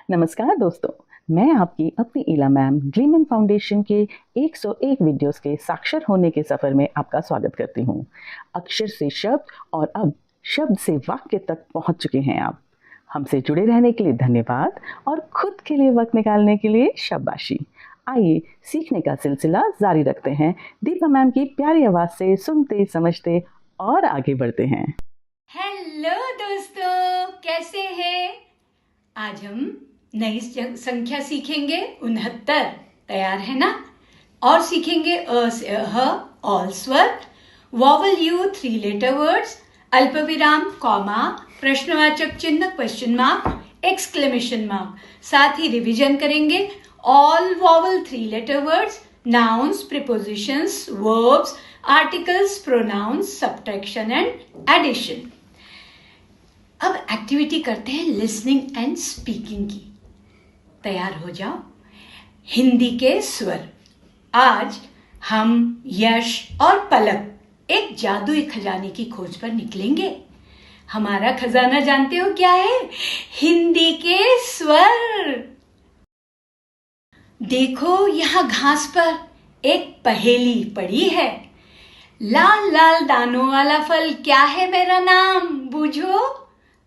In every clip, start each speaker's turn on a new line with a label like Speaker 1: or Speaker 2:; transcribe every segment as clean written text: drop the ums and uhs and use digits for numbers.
Speaker 1: नमस्कार दोस्तों, मैं आपकी अपनी इला मैम ग्लीमन फाउंडेशन के 101 वीडियोस के साक्षर होने के सफ़र में आपका स्वागत करती हूँ। अक्षर से शब्द और अब शब्द से वाक्य तक पहुँच चुके हैं आप। हमसे जुड़े रहने के लिए धन्यवाद और खुद के लिए वक्त निकालने के लिए शाबाशी। आइए सीखने का सिलसिला जारी रखते हैं दीपा मैम की प्यारी आवाज़ से सुनते समझते और आगे बढ़ते हैं।
Speaker 2: हेलो दोस्तों, कैसे हैं? आज हम नई संख्या सीखेंगे 69। तैयार है ना? और सीखेंगे अ से ह, ऑल स्वर, वॉवल यू, 3 लेटर वर्ड्स, अल्पविराम, कॉमा, प्रश्नवाचक चिन्ह, क्वेश्चन मार्क, एक्सक्लेमेशन मार्क। साथ ही रिवीजन करेंगे all vowel 3 letter words, nouns, prepositions, verbs, articles, pronouns, subtraction and addition. अब एक्टिविटी करते हैं लिसनिंग एंड स्पीकिंग की। तैयार हो जाओ। हिंदी के स्वर। आज हम यश और पलक एक जादुई खजाने की खोज पर निकलेंगे। हमारा खजाना जानते हो क्या है? हिंदी के स्वर। देखो यहाँ घास पर एक पहेली पड़ी है। लाल लाल दानों वाला फल क्या है मेरा नाम? बूझो।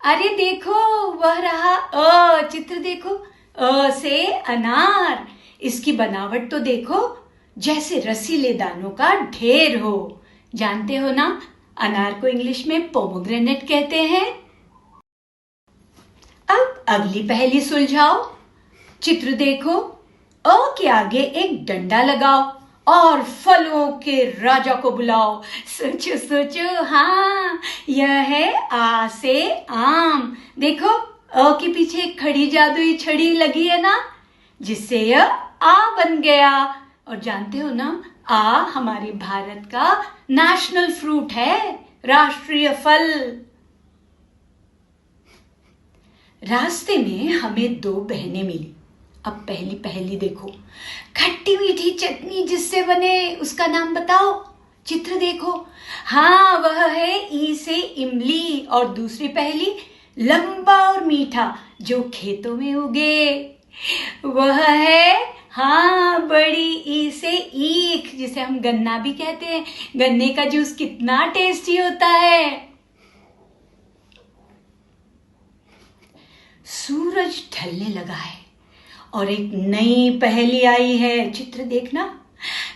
Speaker 2: अरे देखो, वह रहा अ, चित्र देखो, अ से अनार। इसकी बनावट तो देखो, जैसे रसीले दानों का ढेर हो। जानते हो ना, अनार को इंग्लिश में पोमोग्रेनेट कहते हैं। अब अगली पहेली सुलझाओ। चित्र देखो, अ के आगे एक डंडा लगाओ और फलों के राजा को बुलाओ। सोचो सोचो, हाँ, यह है आ से आम। देखो, अ के पीछे एक खड़ी जादुई छड़ी लगी है ना, जिससे यह आ बन गया। और जानते हो ना, आ हमारे भारत का नेशनल फ्रूट है, राष्ट्रीय फल। रास्ते में हमें 2 बहनें मिली। अब पहली पहेली देखो, खट्टी मीठी चटनी जिससे बने उसका नाम बताओ। चित्र देखो, हाँ, वह है ई से इमली। और दूसरी पहेली, लंबा और मीठा जो खेतों में उगे, वह है, हाँ, बड़ी ई से ईख, जिसे हम गन्ना भी कहते हैं। गन्ने का जूस कितना टेस्टी होता है। सूरज ढलने लगा है और एक नई पहेली आई है। चित्र देखना,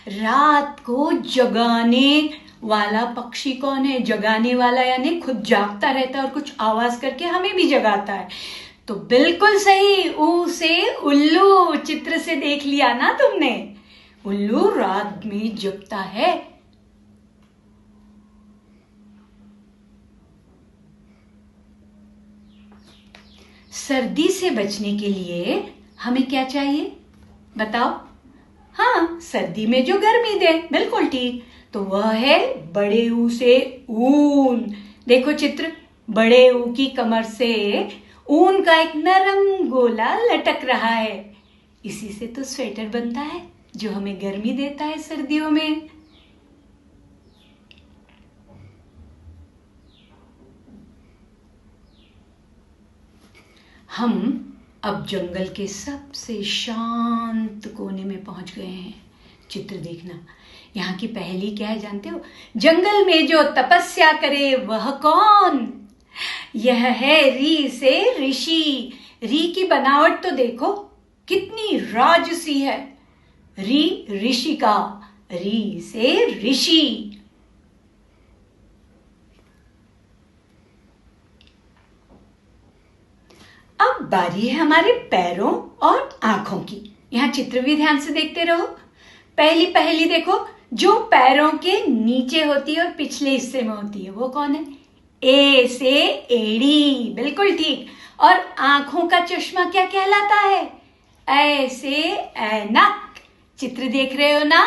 Speaker 2: रात को जगाने वाला पक्षी कौन है? जगाने वाला यानी खुद जागता रहता है और कुछ आवाज करके हमें भी जगाता है। तो बिल्कुल सही, ऊ से उल्लू। चित्र से देख लिया ना तुमने, उल्लू रात में जगता है। सर्दी से बचने के लिए हमें क्या चाहिए बताओ? हाँ, सर्दी में जो गर्मी दे, बिल्कुल ठीक। तो वह है बड़े ऊ से ऊन। देखो चित्र, बड़े ऊ की कमर से ऊन का एक नरम गोला लटक रहा है। इसी से तो स्वेटर बनता है, जो हमें गर्मी देता है सर्दियों में। हम अब जंगल के सबसे शांत कोने में पहुंच गए हैं। चित्र देखना, यहाँ की पहेली क्या है जानते हो? जंगल में जो तपस्या करे वह कौन? यह है री से ऋषि। री की बनावट तो देखो, कितनी राजसी है। री ऋषि का, री से ऋषि। अब बारी है हमारे पैरों और आंखों की। यहाँ चित्र भी ध्यान से देखते रहो। पहली पहेली देखो, जो पैरों के नीचे होती है और पिछले हिस्से में होती है, वो कौन है? ए से एड़ी, बिल्कुल ठीक। और आंखों का चश्मा क्या कहलाता है? ए से ऐनक। चित्र देख रहे हो ना,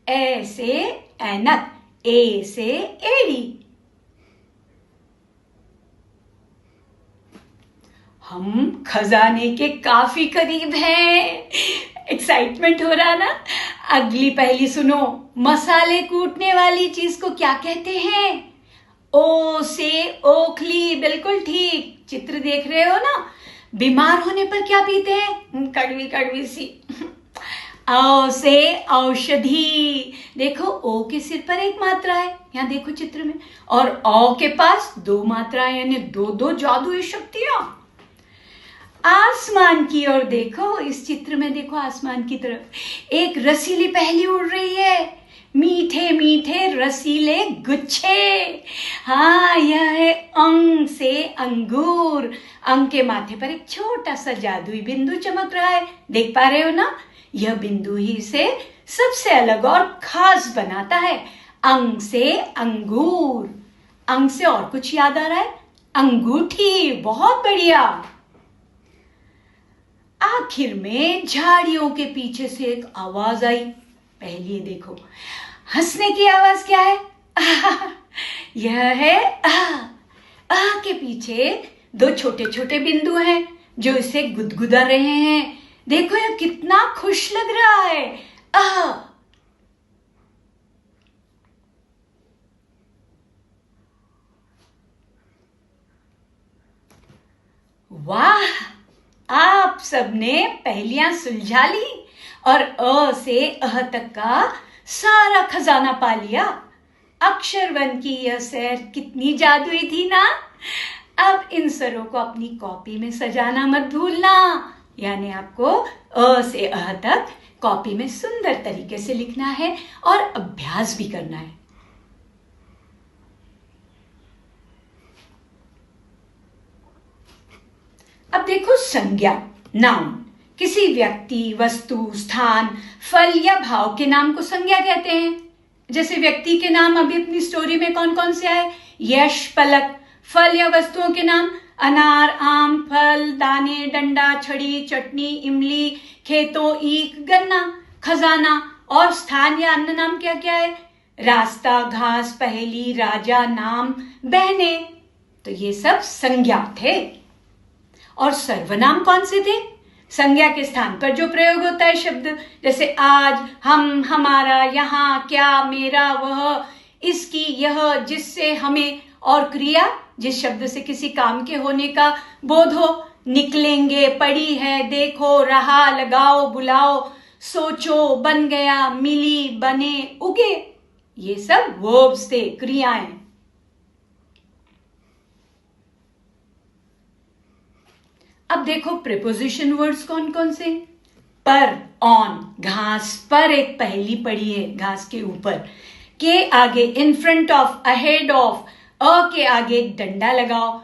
Speaker 2: ए से ऐनक, ए से एड़ी। हम खजाने के काफी करीब हैं। एक्साइटमेंट हो रहा ना? अगली पहेली सुनो, मसाले कूटने वाली चीज को क्या कहते हैं? ओ से ओखली, बिल्कुल ठीक। चित्र देख रहे हो ना, बीमार होने पर क्या पीते हैं? कड़वी कड़वी सी औ से औषधि। देखो ओ के सिर पर एक मात्रा है, यहाँ देखो चित्र में, और औ के पास दो मात्राएं, यानी दो दो जादुई शक्तियां। आसमान की ओर देखो, इस चित्र में देखो आसमान की तरफ एक रसीली पहेली उड़ रही है, मीठे मीठे रसीले गुच्छे। हाँ, यह है अंग से अंगूर। अंग के माथे पर एक छोटा सा जादुई बिंदु चमक रहा है, देख पा रहे हो ना? यह बिंदु ही से सबसे अलग और खास बनाता है। अंग से अंगूर। अंग से और कुछ याद आ रहा है? अंगूठी। बहुत बढ़िया। आखिर में झाड़ियों के पीछे से एक आवाज आई। पहली देखो, हंसने की आवाज क्या है? यह है आ के पीछे दो छोटे छोटे बिंदु हैं जो इसे गुदगुदा रहे हैं। देखो यह कितना खुश लग रहा है। वाह, आप सबने पहेलियां सुलझा ली और अ से अह तक का सारा खजाना पा लिया। अक्षरवन की यह सैर कितनी जादुई थी ना। अब इन स्वरों को अपनी कॉपी में सजाना मत भूलना, यानी आपको अ से अह तक कॉपी में सुंदर तरीके से लिखना है और अभ्यास भी करना है। अब देखो संज्ञा, नाउन। किसी व्यक्ति, वस्तु, स्थान, फल या भाव के नाम को संज्ञा कहते हैं। जैसे व्यक्ति के नाम अभी अपनी स्टोरी में कौन कौन से आए? यश, पलक। फल या वस्तुओं के नाम अनार, आम, फल, दाने, डंडा, छड़ी, चटनी, इमली, खेतों, ईख, गन्ना, खजाना। और स्थान या अन्य नाम क्या क्या है? रास्ता, घास, पहेली, राजा, नाम, बहने। तो ये सब संज्ञा थे। और सर्वनाम कौन से थे? संज्ञा के स्थान पर जो प्रयोग होता है शब्द, जैसे आज, हम, हमारा, यहाँ, क्या, मेरा, वह, इसकी, यह, जिससे, हमें। और क्रिया, जिस शब्द से किसी काम के होने का बोध हो। निकलेंगे, पड़ी है, देखो, रहा, लगाओ, बुलाओ, सोचो, बन गया, मिली, बने, उगे। ये सब वर्ब्स थे, क्रियाएं। अब देखो प्रीपोजिशन वर्ड्स कौन कौन से? पर, ऑन। घास पर एक पहेली पड़ी है, घास के ऊपर। के आगे in front of, ahead of. अ के आगे डंडा लगाओ।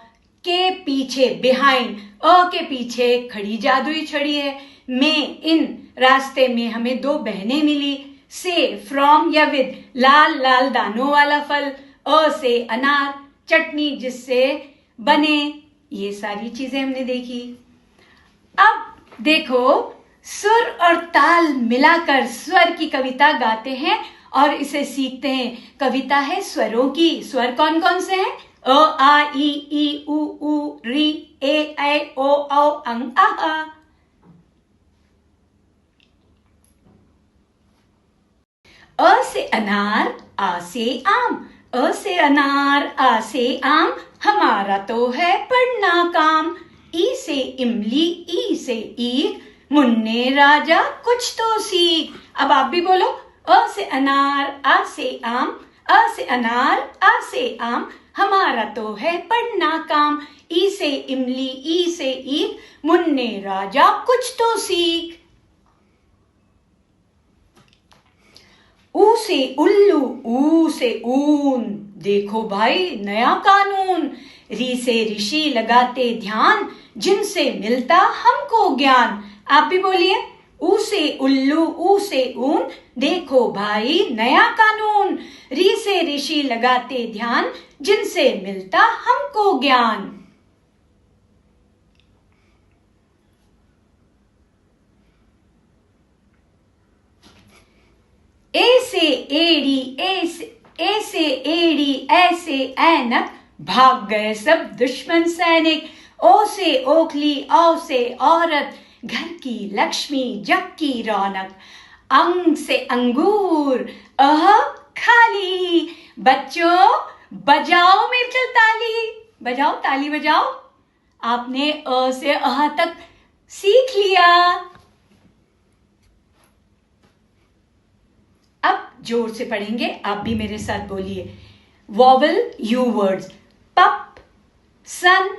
Speaker 2: के पीछे बिहाइंड। अ के पीछे खड़ी जादुई छड़ी है। में, इन। रास्ते में हमें दो बहनें मिली। से, फ्रॉम या विद। लाल लाल दानों वाला फल। अ से अनार। चटनी, जिससे बने। ये सारी चीजें हमने देखी। अब देखो, सुर और ताल मिलाकर स्वर की कविता गाते हैं और इसे सीखते हैं। कविता है स्वरों की। स्वर कौन कौन से हैं? अ, आ, ई, उ, री, ए, ऐ, ओ, औ, अंग, आ। अ से अनार, आ से आम। अ से अनार, आ से आम, हमारा तो है पढ़ना काम। ई से इमली, ई से ईख, मुन्ने राजा कुछ तो सीख। अब आप भी बोलो, अ से अनार, आ से आम। अ से अनार, आ से आम, हमारा तो है पढ़ना काम। ई से इमली, ई से ईख, मुन्ने राजा कुछ तो सीख। ऊ से उल्लू, ऊ से ऊन, देखो भाई नया कानून। री से ऋषि लगाते ध्यान, जिनसे मिलता हमको ज्ञान। आप भी बोलिए, ऊ से उल्लू, ऊ से ऊन, देखो भाई नया कानून। री से ऋषि लगाते ध्यान, जिनसे मिलता हमको ज्ञान। ए से एड़ी, ए से एड़ी, ऐसे ऐनक, भाग गए सब दुश्मन सैनिक। ओ से ओखली, औ से औरत, घर की लक्ष्मी, जग की रौनक। अंग से अंगूर, अह खाली। बच्चों बजाओ मिलकर ताली, बजाओ, ताली बजाओ। आपने अ से अह तक सीख लिया। अब जोर से पढ़ेंगे, आप भी मेरे साथ बोलिए। वॉवल यू वर्ड्स, पप, सन,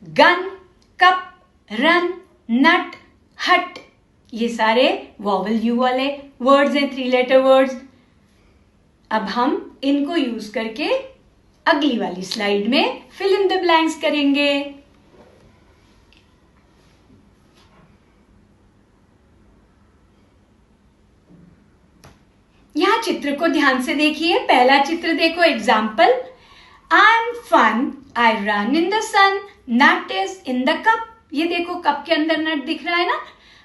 Speaker 2: गन, कप, रन, नट, हट, ये सारे वॉवल यू वाले वर्ड्स हैं, 3 लेटर वर्ड्स। अब हम इनको यूज करके अगली वाली स्लाइड में फिल इन द ब्लैंक्स करेंगे। यहां चित्र को ध्यान से देखिए। पहला चित्र देखो, example, I am fun, I run in the sun, nut is in the cup. ये देखो कप के अंदर नट दिख रहा है ना।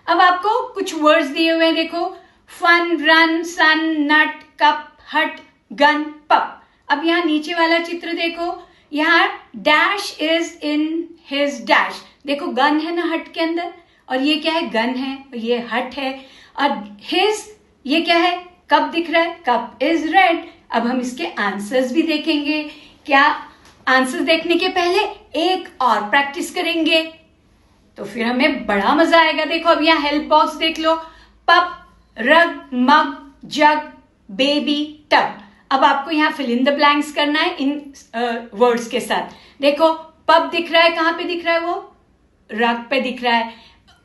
Speaker 2: अब आपको कुछ वर्ड्स दिए हुए हैं, देखो, फन, रन, सन, नट, कप, हट, गन, पप। अब यहाँ नीचे वाला चित्र देखो, यहाँ dash is in his dash. देखो गन है ना हट के अंदर, और ये क्या है, गन है, ये हट है, और हिज ये क्या है, कप दिख रहा है, कप इज रेड। अब हम इसके आंसर्स भी देखेंगे। क्या आंसर्स देखने के पहले एक और प्रैक्टिस करेंगे, तो फिर हमें बड़ा मजा आएगा। देखो अब यहाँ हेल्प बॉक्स देख लो, पप, रग, मग, जग, बेबी, टब। अब आपको यहाँ फिल इन द ब्लैंक्स करना है इन वर्ड्स के साथ। देखो पप दिख रहा है, कहाँ पे दिख रहा है, वो रग पे दिख रहा है।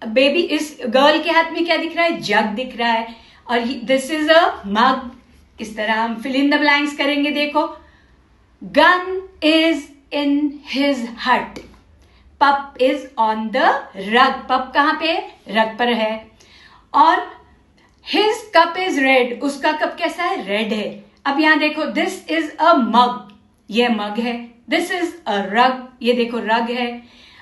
Speaker 2: बेबी, इस गर्ल के हाथ में क्या दिख रहा है, जग दिख रहा है, और दिस इज अ मग। इस तरह हम फिल इन द ब्लैंक्स करेंगे। देखो, गन इज इन हिज हट, पप इज ऑन द रग। पप कहां पे, रग पर है। और हिज कप इज रेड, उसका कप कैसा है, रेड है। अब यहां देखो, दिस इज अ मग, ये मग है। दिस इज अ रग, ये देखो रग है।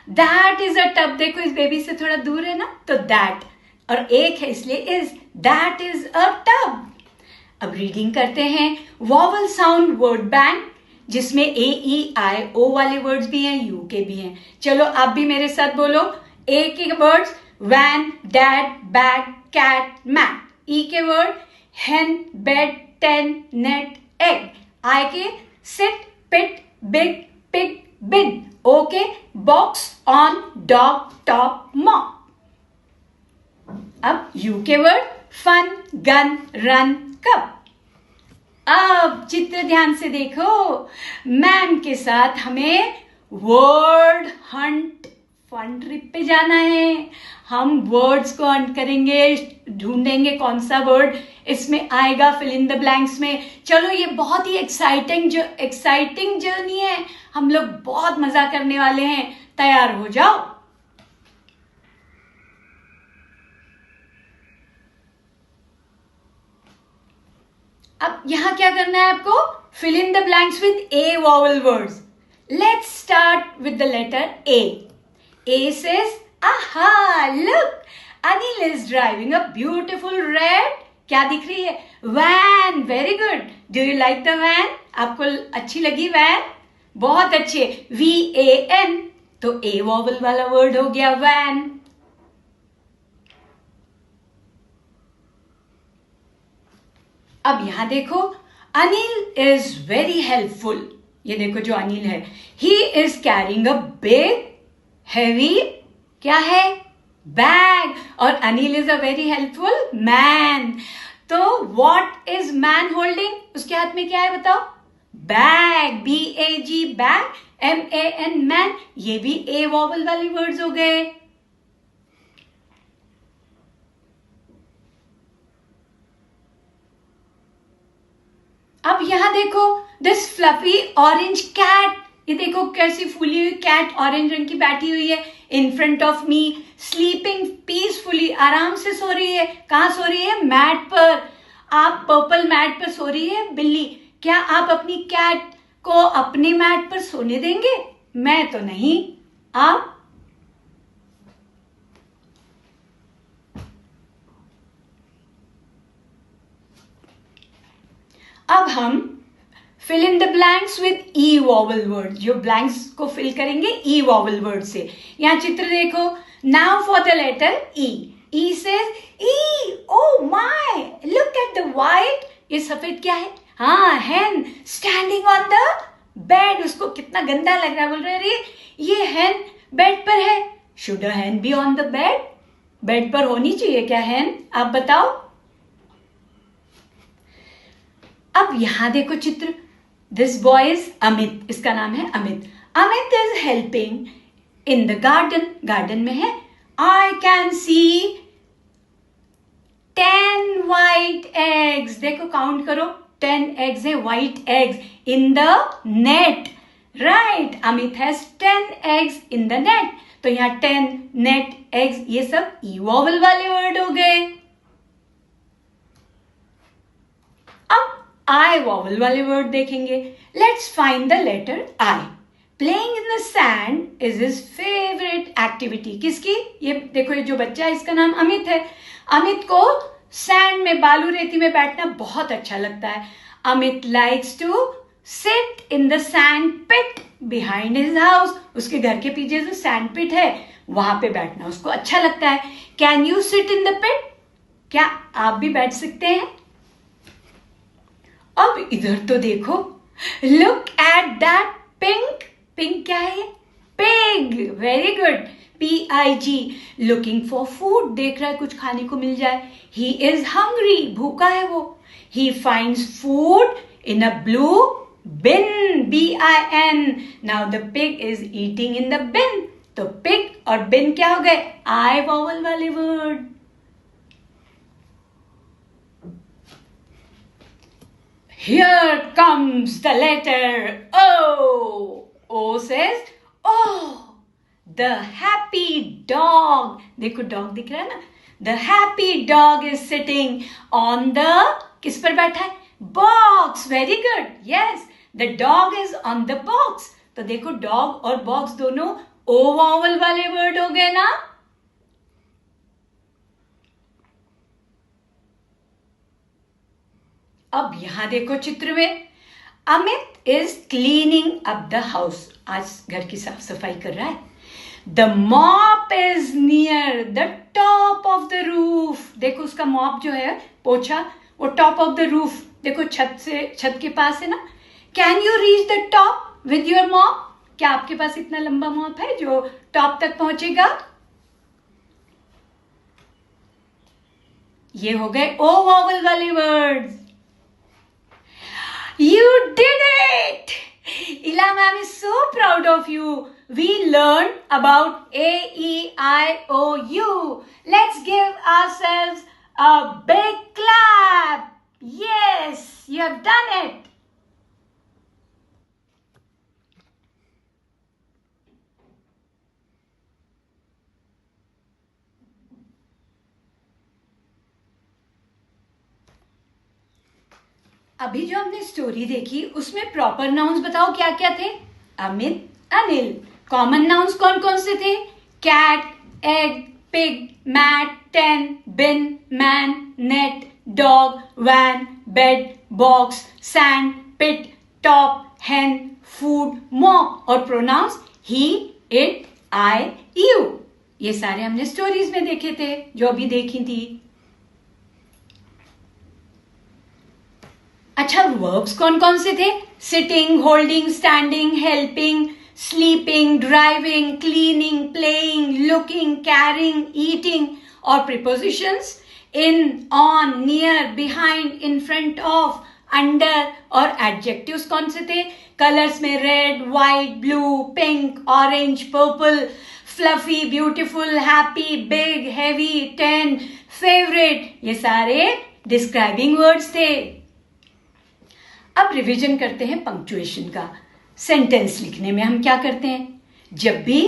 Speaker 2: दैट इज अ टब, देखो इस बेबी से थोड़ा दूर है ना, तो दैट, और एक है इसलिए is, that is a tub. अब रीडिंग करते हैं। वॉवल साउंड वर्ड बैंक, जिसमें ए ई आई ओ वाले वर्ड्स भी हैं, यू के भी हैं। चलो आप भी मेरे साथ बोलो। ए के words van, dad, bag, cat, mat. E के word hen, bed, ten, net, egg. I के sit, pit, big, pig, bin. O के box, on, dog, top, mop. अब यू के word fun, gun, run, cup. अब चित्र ध्यान से देखो, मैम के साथ हमें वर्ड हंट फन ट्रिप पे जाना है। हम वर्ड्स को हंट करेंगे, ढूंढेंगे कौन सा वर्ड इसमें आएगा फिल इन द ब्लैंक्स में। चलो, ये बहुत ही एक्साइटिंग जर्नी है, हम लोग बहुत मजा करने वाले हैं। तैयार हो जाओ। अब यहां क्या करना है आपको, fill in the blanks with a vowel words. Let's start with the letter A. A says aha, look, Anil is driving a beautiful red, क्या दिख रही है, van. Very good, do you like the van, आपको अच्छी लगी van, बहुत अच्छे। VAN, तो ए वॉवल वाला वर्ड हो गया वैन। अब यहां देखो, अनिल इज वेरी हेल्पफुल। ये देखो जो अनिल है, he is carrying a big heavy, क्या है, बैग। और Anil is a very helpful man. तो व्हाट इज मैन होल्डिंग, उसके हाथ में क्या है बताओ, bag, BAG, bag. MAN, man, ये भी ए वॉवल वाले वर्ड्स हो गए। अब यहां देखो, दिस फ्लफी ऑरेंज कैट, ये देखो कैसी फूली हुई कैट ऑरेंज रंग की बैठी हुई है इन front of me, sleeping peacefully, आराम से सो रही है। कहां सो रही है, मैट पर। आप पर्पल मैट पर सो रही है बिल्ली। क्या आप अपनी कैट को अपने मैट पर सोने देंगे, मैं तो नहीं। आप अब हम fill in the blanks with E vowel word, जो ब्लैंक्स को फिल करेंगे ई वॉवल वर्ड से। यहां चित्र देखो, now for the letter E. E says E, oh my, look at the white, ये सफेद क्या है, हाँ हेन, स्टैंडिंग ऑन द बेड। उसको कितना गंदा लग रहा है, बोल रहे अरे ये हेन बेड पर है। Should a hen be on the bed? Bed पर होनी चाहिए क्या hen? आप बताओ। अब यहां देखो चित्र। दिस बॉय इज अमित, इसका नाम है Amit. Amit is helping in the garden, garden में है। I can see 10 white eggs, देखो काउंट करो, 10 eggs है, white eggs in the net, right? Amit has 10 eggs in the net, तो यहाँ 10 net eggs ये सब ई वॉवल वाले वर्ड हो गए। अब आई वॉवल वाले वर्ड देखेंगे। Let's find the letter I. Playing in the sand is his favourite activity. किसकी? ये देखो, ये जो बच्चा है इसका नाम अमित है। अमित को सैंड में, बालू रेती में बैठना बहुत अच्छा लगता है। Amit likes to sit in the sand pit behind his house. उसके घर के पीछे जो सैंड पिट है वहां पे बैठना उसको अच्छा लगता है। Can you sit in the pit? क्या आप भी बैठ सकते हैं? अब इधर तो देखो, look at that pink. Pink क्या है? Pig. Very good, PIG। Looking for food, देख रहा है कुछ खाने को मिल जाए। ही इज हंग्री, भूखा है वो। He finds food in a blue bin, BIN। Now the pig is eating in the bin। तो पिग और bin क्या हो गए? आई वॉवल वाले word. Here comes the letter O. O says, oh, the happy dog. देखो dog दिख रहा है ना? The happy dog is sitting on the, किस पर बैठा है? Box. Very good. Yes, the dog is on the box. तो देखो डॉग और बॉक्स दोनों O vowel वाले वर्ड हो गए ना? अब यहां देखो चित्र में, Amit is cleaning up the house. आज घर की साफ सफाई कर रहा है। The mop is near the top of the roof. देखो उसका मॉप जो है, पोछा, वो टॉप ऑफ द रूफ, देखो छत के पास है ना। Can you reach the top with your mop? क्या आपके पास इतना लंबा मॉप है जो टॉप तक पहुंचेगा? ये हो गए ओ वॉवल वाले words. You did it! Ila ma'am is so proud of you. We learned about A, E, I, O, U. Let's give ourselves a big clap. Yes, you have done it. अभी जो हमने story देखी उसमें proper nouns बताओ क्या क्या थे? Amit, Anil. Common nouns कौन कौन से थे? Cat, egg, pig, mat, 10, bin, man, net, dog, van, bed, box, sand, pit, top, hen, food, mop. और pronounce he, it, I, you. ये सारे हमने स्टोरीज में देखे थे, जो अभी देखी थी। अच्छा, वर्ब्स कौन कौन से थे? Sitting, holding, standing, helping, sleeping, driving, cleaning, playing, looking, carrying, eating. और prepositions in, on, near, behind, in front of, under. और एडजेक्टिव्स कौन से थे? कलर्स में red, white, blue, pink, orange, purple, fluffy, beautiful, happy, big, heavy, 10, favourite. ये सारे describing words थे। अब रिवीजन करते हैं पंक्चुएशन का। सेंटेंस लिखने में हम क्या करते हैं? जब भी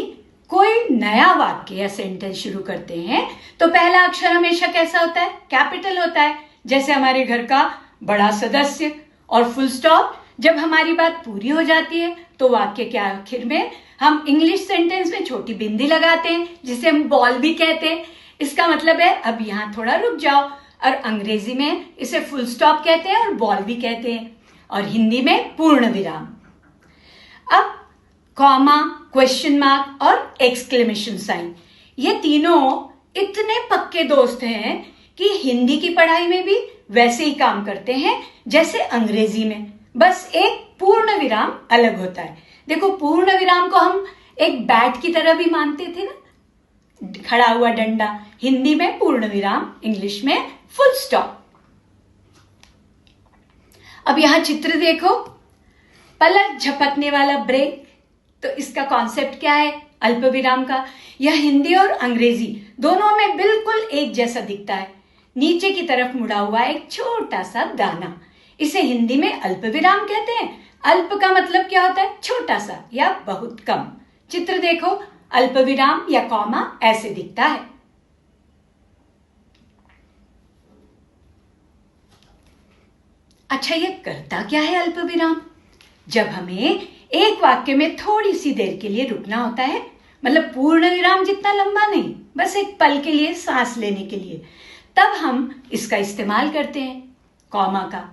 Speaker 2: कोई नया वाक्य या सेंटेंस शुरू करते हैं तो पहला अक्षर हमेशा कैसा होता है? कैपिटल होता है। जैसे हमारे घर का बड़ा सदस्य। और फुल स्टॉप। जब हमारी बात पूरी हो जाती है तो वाक्य के आखिर में हम इंग्लिश सेंटेंस में छोटी बिंदी लगाते हैं, जिसे हम बॉल भी कहते हैं। इसका मतलब है अब यहां थोड़ा रुक जाओ। और अंग्रेजी में इसे फुल स्टॉप कहते हैं और बॉल भी कहते हैं। और हिंदी में पूर्ण विराम। अब कॉमा, क्वेश्चन मार्क और एक्सक्लेमेशन साइन, ये तीनों इतने पक्के दोस्त हैं कि हिंदी की पढ़ाई में भी वैसे ही काम करते हैं जैसे अंग्रेजी में। बस एक पूर्ण विराम अलग होता है। देखो, पूर्ण विराम को हम एक बैट की तरह भी मानते थे ना, खड़ा हुआ डंडा, हिंदी में पूर्ण विराम, इंग्लिश में फुल स्टॉप। अब यहां चित्र देखो, पलक झपकने वाला ब्रेक, तो इसका कॉन्सेप्ट क्या है? अल्प विराम का। यह हिंदी और अंग्रेजी दोनों में बिल्कुल एक जैसा दिखता है। नीचे की तरफ मुड़ा हुआ एक छोटा सा दाना, इसे हिंदी में अल्प विराम कहते हैं। अल्प का मतलब क्या होता है? छोटा सा या बहुत कम। चित्र देखो, अल्प विराम या कॉमा ऐसे दिखता है। अच्छा, ये करता क्या है अल्प विराम? जब हमें एक वाक्य में थोड़ी सी देर के लिए रुकना होता है, मतलब पूर्ण विराम जितना लंबा नहीं, बस एक पल के लिए सांस लेने के लिए, तब हम इसका इस्तेमाल करते हैं, कॉमा का।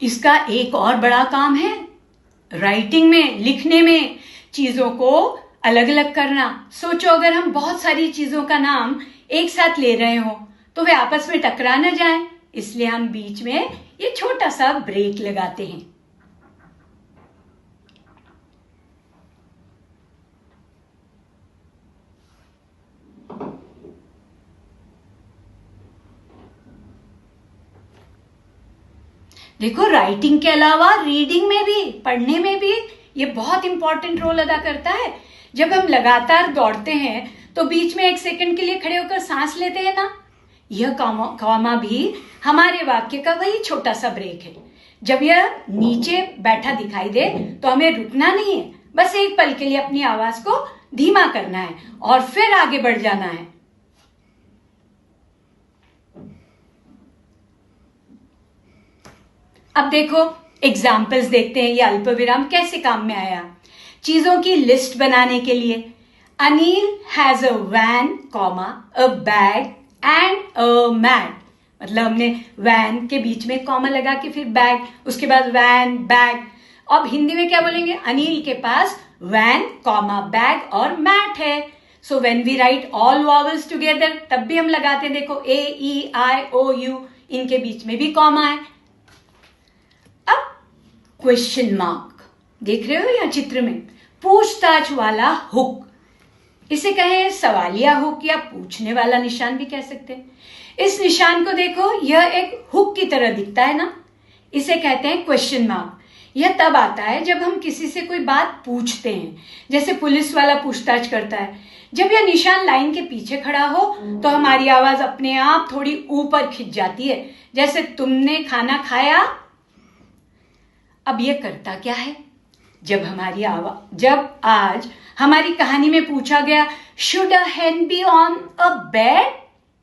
Speaker 2: इसका एक और बड़ा काम है राइटिंग में, लिखने में, चीजों को अलग अलग करना। सोचो अगर हम बहुत सारी चीजों का नाम एक साथ ले रहे हो तो वे आपस में टकरा न जाएं, इसलिए हम बीच में ये छोटा सा ब्रेक लगाते हैं। देखो, राइटिंग के अलावा रीडिंग में भी, पढ़ने में भी ये बहुत इंपॉर्टेंट रोल अदा करता है। जब हम लगातार दौड़ते हैं तो बीच में एक सेकंड के लिए खड़े होकर सांस लेते हैं ना, यह कॉमा भी हमारे वाक्य का वही छोटा सा ब्रेक है। जब यह नीचे बैठा दिखाई दे तो हमें रुकना नहीं है, बस एक पल के लिए अपनी आवाज को धीमा करना है और फिर आगे बढ़ जाना है। अब देखो, एग्जाम्पल्स देखते हैं ये अल्प विराम कैसे काम में आया। चीजों की लिस्ट बनाने के लिए, Anil has a van, comma, a bag and a mat. मतलब हमने वैन के बीच में कॉमा लगा के फिर बैग, उसके बाद वैन, बैग। अब हिंदी में क्या बोलेंगे? अनिल के पास वैन, कॉमा, बैग और मैट है। So when we write all vowels together, तब भी हम लगाते हैं। देखो, ए, ई, आई, ओ, यू, इनके बीच में भी कॉमा है। अब क्वेश्चन मार्क देख रहे हो यहाँ चित्र में, पूछताछ वाला हुक, इसे कहें सवालिया हुक या पूछने वाला निशान भी कह सकते हैं। इस निशान को देखो, यह एक हुक की तरह दिखता है ना, इसे कहते हैं क्वेश्चन मार्क। यह तब आता है जब हम किसी से कोई बात पूछते हैं, जैसे पुलिस वाला पूछताछ करता है। जब यह निशान लाइन के पीछे खड़ा हो तो हमारी आवाज अपने आप थोड़ी ऊपर खिंच जाती है, जैसे तुमने खाना खाया। अब यह करता क्या है? जब आज हमारी कहानी में पूछा गया, should a hen be on a bed,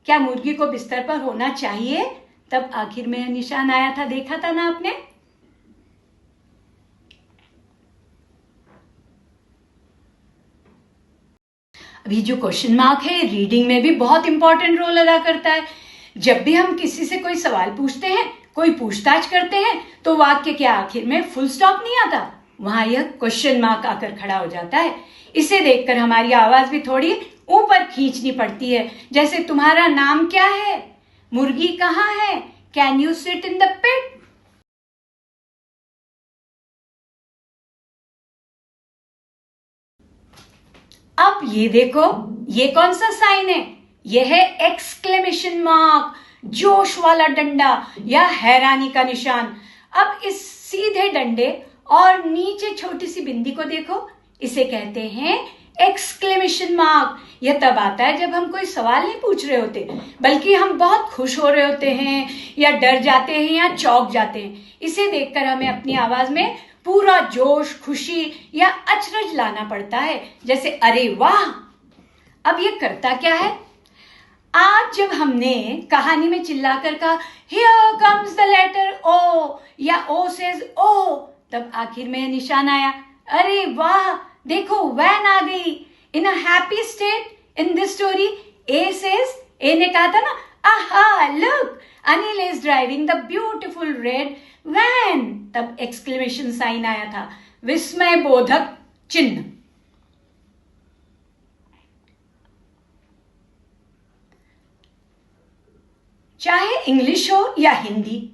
Speaker 2: क्या मुर्गी को बिस्तर पर होना चाहिए, तब आखिर में निशान आया था, देखा था ना आपने। अभी जो क्वेश्चन मार्क है, रीडिंग में भी बहुत इंपॉर्टेंट रोल अदा करता है। जब भी हम किसी से कोई सवाल पूछते हैं, कोई पूछताछ करते हैं, तो वाक्य के आखिर में फुल स्टॉप नहीं आता, वहां यह क्वेश्चन मार्क आकर खड़ा हो जाता है। इसे देखकर हमारी आवाज भी थोड़ी ऊपर खींचनी पड़ती है, जैसे तुम्हारा नाम क्या है, मुर्गी कहाँ है, can you sit in the pit. अब ये देखो, ये कौन सा साइन है? यह है एक्सक्लेमेशन मार्क, जोश वाला डंडा या हैरानी का निशान। अब इस सीधे डंडे और नीचे छोटी सी बिंदी को देखो, इसे कहते हैं एक्सक्लेमेशन मार्क। यह तब आता है जब हम कोई सवाल नहीं पूछ रहे होते, बल्कि हम बहुत खुश हो रहे होते हैं या डर जाते हैं या चौंक जाते हैं। इसे देखकर हमें अपनी आवाज में पूरा जोश, खुशी या अचरज लाना पड़ता है, जैसे अरे वाह। अब यह करता क्या है? आज जब हमने कहानी में चिल्लाकर कहा हियर कम्स द लेटर ओ या ओ सेज ओ, तब आखिर में निशान आया, अरे वाह, देखो वैन आ गई। In a happy state in this story, A says, A ने कहा था ना, aha look Anil is driving the beautiful red van, तब एक्सक्लेमेशन साइन आया था, विस्मय बोधक चिन्ह। चाहे इंग्लिश हो या हिंदी।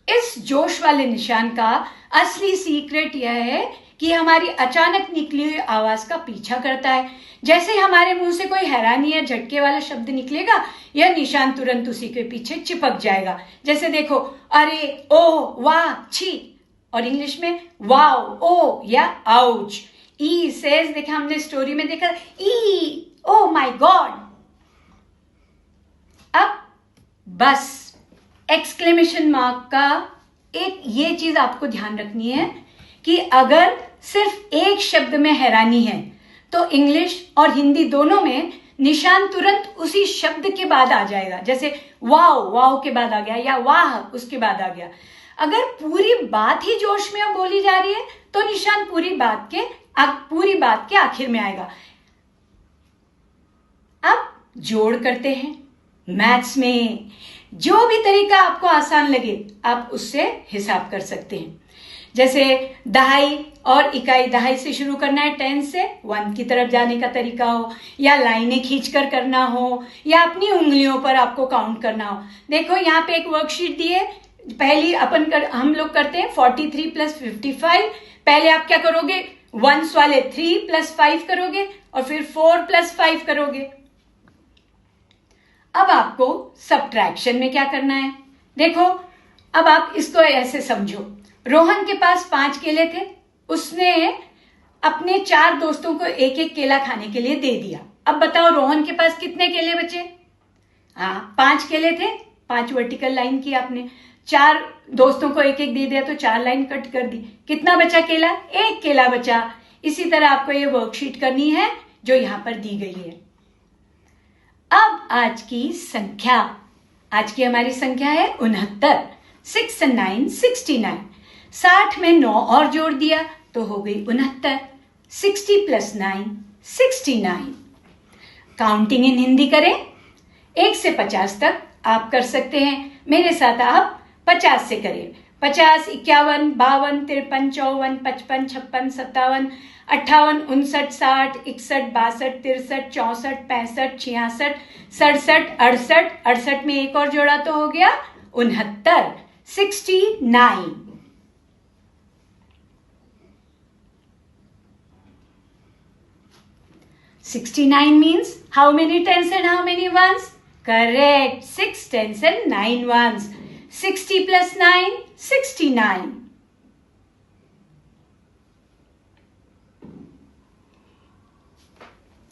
Speaker 2: इस जोश वाले निशान का असली सीक्रेट यह है कि हमारी अचानक निकली हुई आवाज का पीछा करता है। जैसे ही हमारे मुंह से कोई हैरानी या झटके वाला शब्द निकलेगा, यह निशान तुरंत उसी के पीछे चिपक जाएगा। जैसे देखो, अरे, ओ, वाह, छी। और इंग्लिश में वाओ, ओ या आउच। ई सेज, देखा हमने स्टोरी में देखा, ई, ओ माय गॉड। अब बस एक्सक्लेमेशन मार्क का एक ये चीज आपको ध्यान रखनी है कि अगर सिर्फ एक शब्द में हैरानी है तो इंग्लिश और हिंदी दोनों में निशान तुरंत उसी शब्द के बाद आ जाएगा। जैसे वाओ, वाओ के बाद आ गया, या वाह उसके बाद आ गया। अगर पूरी बात ही जोश में बोली जा रही है तो निशान पूरी बात के आखिर में आएगा। अब जोड़ करते हैं। मैथ्स में जो भी तरीका आपको आसान लगे आप उससे हिसाब कर सकते हैं। जैसे दहाई और इकाई, दहाई से शुरू करना है 10 से 1 की तरफ जाने का तरीका हो, या लाइनें खींचकर करना हो, या अपनी उंगलियों पर आपको काउंट करना हो। देखो यहाँ पे एक वर्कशीट दी है। पहली हम लोग करते हैं 43 + 55। पहले आप क्या करोगे, वंस वाले 3 + 5 करोगे और फिर 4 + 5 करोगे। अब आपको सब्ट्रैक्शन में क्या करना है, देखो। अब आप इसको ऐसे समझो, रोहन के पास 5 केले थे, उसने अपने 4 दोस्तों को एक एक केला खाने के लिए दे दिया। अब बताओ रोहन के पास कितने केले बचे? हाँ, 5 केले थे, 5 वर्टिकल लाइन की आपने, 4 दोस्तों को एक एक दे दिया तो 4 लाइन कट कर दी। कितना बचा केला? 1 केला बचा। इसी तरह आपको ये वर्कशीट करनी है जो यहां पर दी गई है। अब आज की हमारी संख्या है 69। 6 और 9 69। 60 में 9 और जोड़ दिया तो हो गई 69। 60 + 9 69। काउंटिंग इन हिंदी करें। 1 से 50 तक आप कर सकते हैं। मेरे साथ आप 50 से करें। 50, 51, 52, 53, 54, 55, 56, 57, 58, 59, 60, 61, 62, 63, 64, 65, 66, 67, 68। 68 में एक और जोड़ा तो हो गया 69। 69। $69 means how many tens and how many ones? Correct. 6 tens and 9 ones. 60 + 9 69।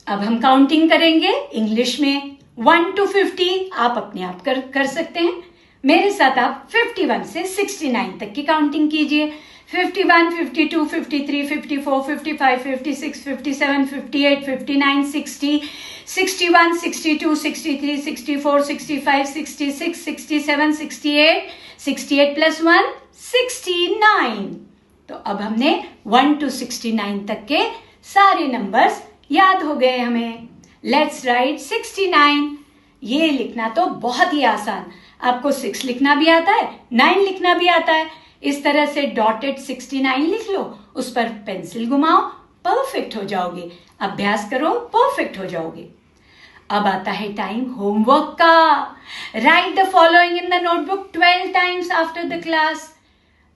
Speaker 2: अब हम काउंटिंग करेंगे इंग्लिश में। 1 to 50 आप अपने आप कर सकते हैं। मेरे साथ आप 51 से 69 तक की काउंटिंग कीजिए। 51, 52, 53, 54, 55, 56, 57, 58, 59, 60, 61, 62, 63, 64, 65, 66, 67, 68, 68 + 1 69। तो अब हमने 1 to 69 तक के सारे नंबर्स याद हो गए हमें। Let's write 69। ये लिखना तो बहुत ही आसान। आपको 6 लिखना भी आता है, 9 लिखना भी आता है। इस तरह से डॉटेड 69 लिख लो, उस पर पेंसिल घुमाओ, परफेक्ट हो जाओगे। अभ्यास करो, परफेक्ट हो जाओगे। अब आता है टाइम होमवर्क का। Right the following in the notebook 12 times after the class.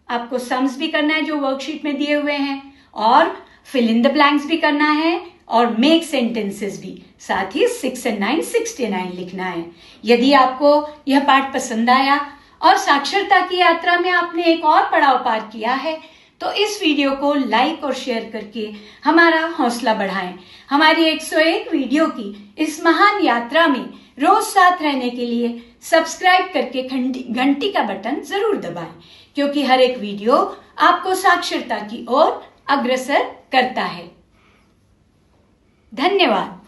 Speaker 2: आपको सम्स भी करना है जो वर्कशीट में दिए हुए हैं, और फिल इन द ब्लैंक्स भी करना है, और मेक सेंटेंसेस भी। साथ ही 6 और 9 69 लिखना है। यदि आपको यह पाठ पसंद आया और साक्षरता की यात्रा में आपने एक और पड़ाव पार किया है तो इस वीडियो को लाइक और शेयर करके हमारा हौसला बढ़ाएं। हमारी 101 वीडियो की इस महान यात्रा में रोज साथ रहने के लिए सब्सक्राइब करके घंटी का बटन जरूर दबाएं, क्योंकि हर एक वीडियो आपको साक्षरता की ओर अग्रसर करता है। धन्यवाद।